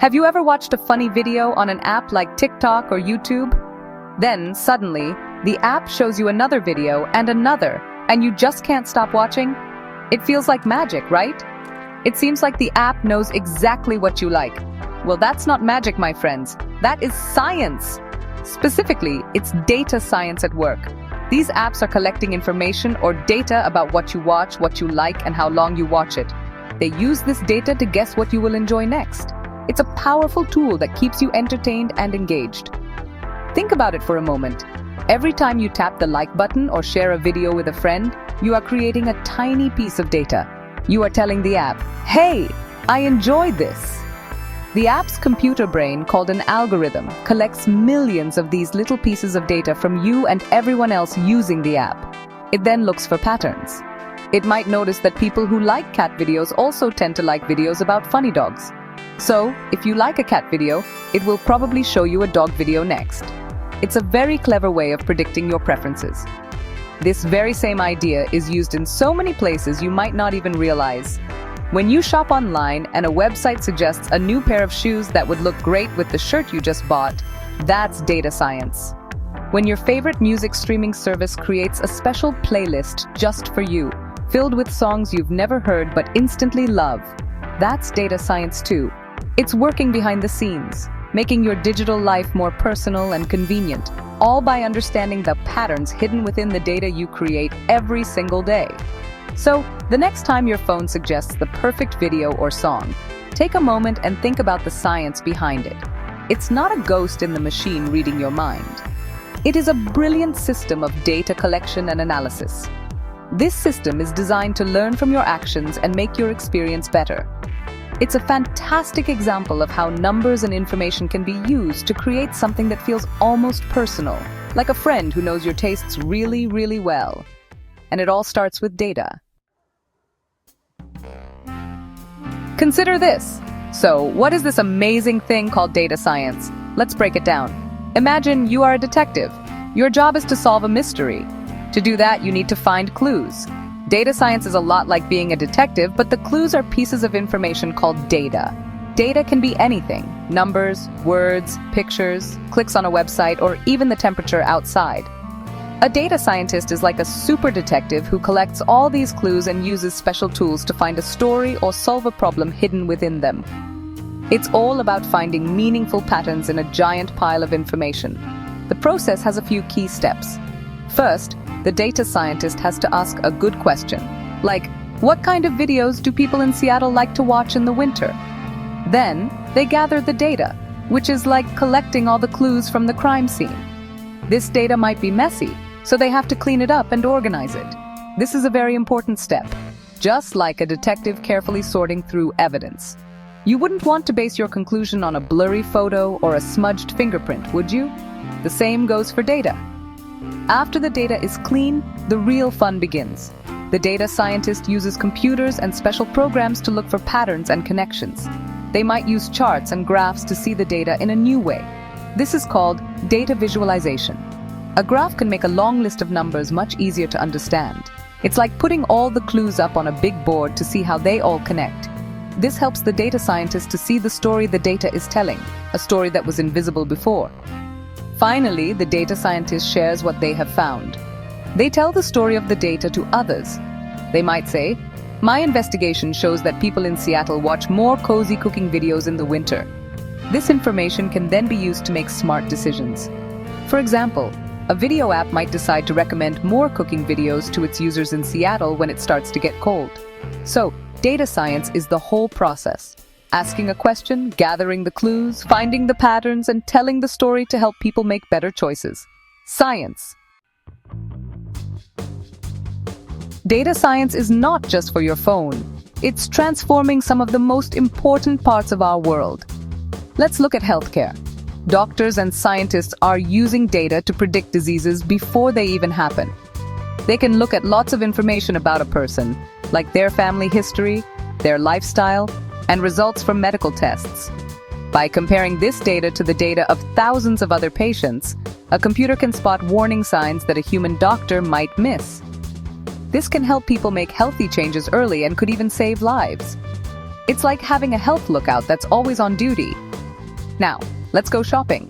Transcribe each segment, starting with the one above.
Have you ever watched a funny video on an app like TikTok or YouTube? Then, suddenly, the app shows you another video and another, and you just can't stop watching? It feels like magic, right? It seems like the app knows exactly what you like. Well, that's not magic, my friends. That is science. Specifically, it's data science at work. These apps are collecting information or data about what you watch, what you like, and how long you watch it. They use this data to guess what you will enjoy next. It's a powerful tool that keeps you entertained and engaged. Think about it for a moment. Every time you tap the like button or share a video with a friend, you are creating a tiny piece of data. You are telling the app, "Hey, I enjoyed this." The app's computer brain, called an algorithm, collects millions of these little pieces of data from you and everyone else using the app. It then looks for patterns. It might notice that people who like cat videos also tend to like videos about funny dogs. So, if you like a cat video, it will probably show you a dog video next. It's a very clever way of predicting your preferences. This very same idea is used in so many places you might not even realize. When you shop online and a website suggests a new pair of shoes that would look great with the shirt you just bought, that's data science. When your favorite music streaming service creates a special playlist just for you, filled with songs you've never heard but instantly love, that's data science too. It's working behind the scenes, making your digital life more personal and convenient, all by understanding the patterns hidden within the data you create every single day. So, the next time your phone suggests the perfect video or song, take a moment and think about the science behind it. It's not a ghost in the machine reading your mind. It is a brilliant system of data collection and analysis. This system is designed to learn from your actions and make your experience better. It's a fantastic example of how numbers and information can be used to create something that feels almost personal, like a friend who knows your tastes really, really well. And it all starts with data. Consider this. So, what is this amazing thing called data science? Let's break it down. Imagine you are a detective. Your job is to solve a mystery. To do that, you need to find clues. Data science is a lot like being a detective, but the clues are pieces of information called data. Data can be anything: numbers, words, pictures, clicks on a website, or even the temperature outside. A data scientist is like a super detective who collects all these clues and uses special tools to find a story or solve a problem hidden within them. It's all about finding meaningful patterns in a giant pile of information. The process has a few key steps. First, the data scientist has to ask a good question, like, what kind of videos do people in Seattle like to watch in the winter? Then, they gather the data, which is like collecting all the clues from the crime scene. This data might be messy, so they have to clean it up and organize it. This is a very important step, just like a detective carefully sorting through evidence. You wouldn't want to base your conclusion on a blurry photo or a smudged fingerprint, would you? The same goes for data. After the data is clean, the real fun begins. The data scientist uses computers and special programs to look for patterns and connections. They might use charts and graphs to see the data in a new way. This is called data visualization. A graph can make a long list of numbers much easier to understand. It's like putting all the clues up on a big board to see how they all connect. This helps the data scientist to see the story the data is telling, a story that was invisible before. Finally, the data scientist shares what they have found. They tell the story of the data to others. They might say, "My investigation shows that people in Seattle watch more cozy cooking videos in the winter." This information can then be used to make smart decisions. For example, a video app might decide to recommend more cooking videos to its users in Seattle when it starts to get cold. So, data science is the whole process. Asking a question, gathering the clues, finding the patterns, and telling the story to help people make better choices. Science. Data science is not just for your phone. It's transforming some of the most important parts of our world. Let's look at healthcare. Doctors and scientists are using data to predict diseases before they even happen. They can look at lots of information about a person, like their family history, their lifestyle, and results from medical tests. By comparing this data to the data of thousands of other patients, a computer can spot warning signs that a human doctor might miss. This can help people make healthy changes early and could even save lives. It's like having a health lookout that's always on duty, Now, let's go shopping.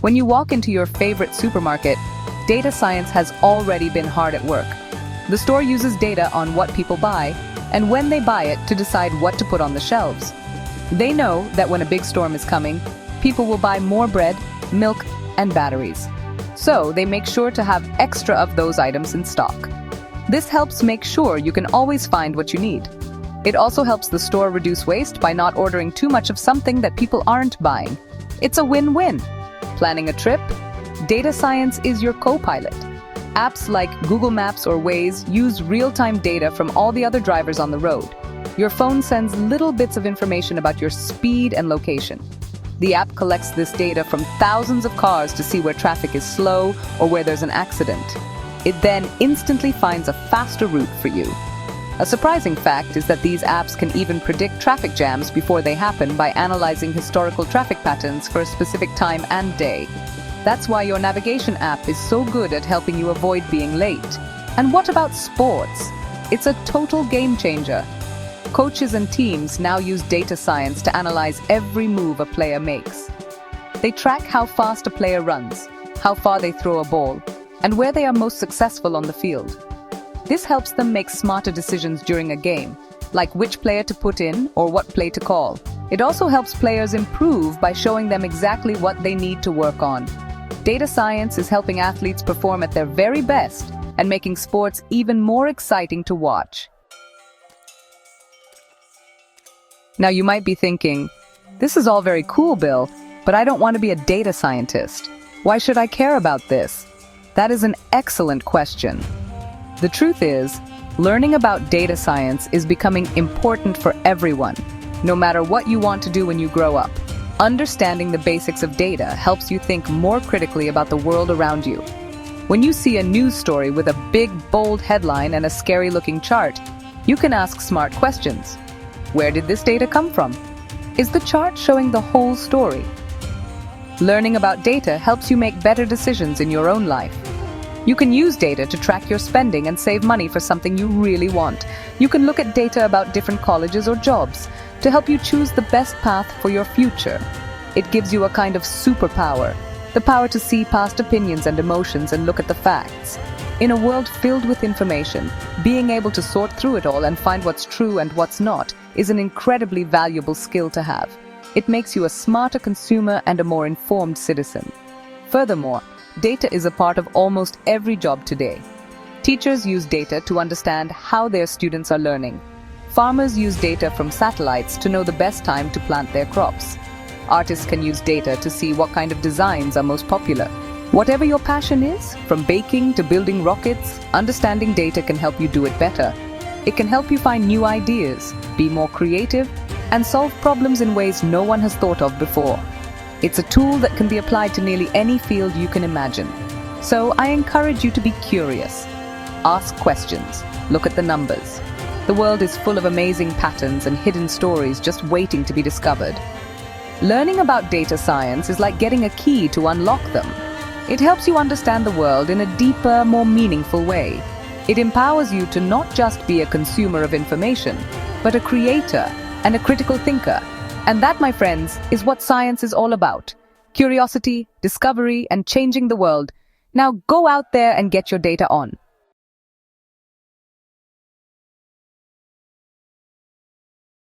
When you walk into your favorite supermarket, data science has already been hard at work. The store uses data on what people buy and when they buy it to decide what to put on the shelves. They know that when a big storm is coming, people will buy more bread, milk, and batteries. So they make sure to have extra of those items in stock. This helps make sure you can always find what you need. It also helps the store reduce waste by not ordering too much of something that people aren't buying. It's a win-win. Planning a trip? Data science is your co-pilot. Apps like Google Maps or Waze use real-time data from all the other drivers on the road. Your phone sends little bits of information about your speed and location. The app collects this data from thousands of cars to see where traffic is slow or where there's an accident. It then instantly finds a faster route for you. A surprising fact is that these apps can even predict traffic jams before they happen by analyzing historical traffic patterns for a specific time and day. That's why your navigation app is so good at helping you avoid being late. And what about sports? It's a total game changer. Coaches and teams now use data science to analyze every move a player makes. They track how fast a player runs, how far they throw a ball, and where they are most successful on the field. This helps them make smarter decisions during a game, like which player to put in or what play to call. It also helps players improve by showing them exactly what they need to work on. Data science is helping athletes perform at their very best and making sports even more exciting to watch. Now you might be thinking, this is all very cool, Bill, but I don't want to be a data scientist. Why should I care about this? That is an excellent question. The truth is, learning about data science is becoming important for everyone, no matter what you want to do when you grow up. Understanding the basics of data helps you think more critically about the world around you. When you see a news story with a big, bold headline and a scary-looking chart, you can ask smart questions. Where did this data come from? Is the chart showing the whole story? Learning about data helps you make better decisions in your own life. You can use data to track your spending and save money for something you really want. You can look at data about different colleges or jobs to help you choose the best path for your future. It gives you a kind of superpower, the power to see past opinions and emotions and look at the facts. In a world filled with information, being able to sort through it all and find what's true and what's not is an incredibly valuable skill to have. It makes you a smarter consumer and a more informed citizen. Furthermore, data is a part of almost every job today. Teachers use data to understand how their students are learning. Farmers use data from satellites to know the best time to plant their crops. Artists can use data to see what kind of designs are most popular. Whatever your passion is, from baking to building rockets, understanding data can help you do it better. It can help you find new ideas, be more creative, and solve problems in ways no one has thought of before. It's a tool that can be applied to nearly any field you can imagine. So I encourage you to be curious. Ask questions. Look at the numbers. The world is full of amazing patterns and hidden stories just waiting to be discovered. Learning about data science is like getting a key to unlock them. It helps you understand the world in a deeper, more meaningful way. It empowers you to not just be a consumer of information, but a creator and a critical thinker. And that, my friends, is what science is all about. Curiosity, discovery, and changing the world. Now go out there and get your data on.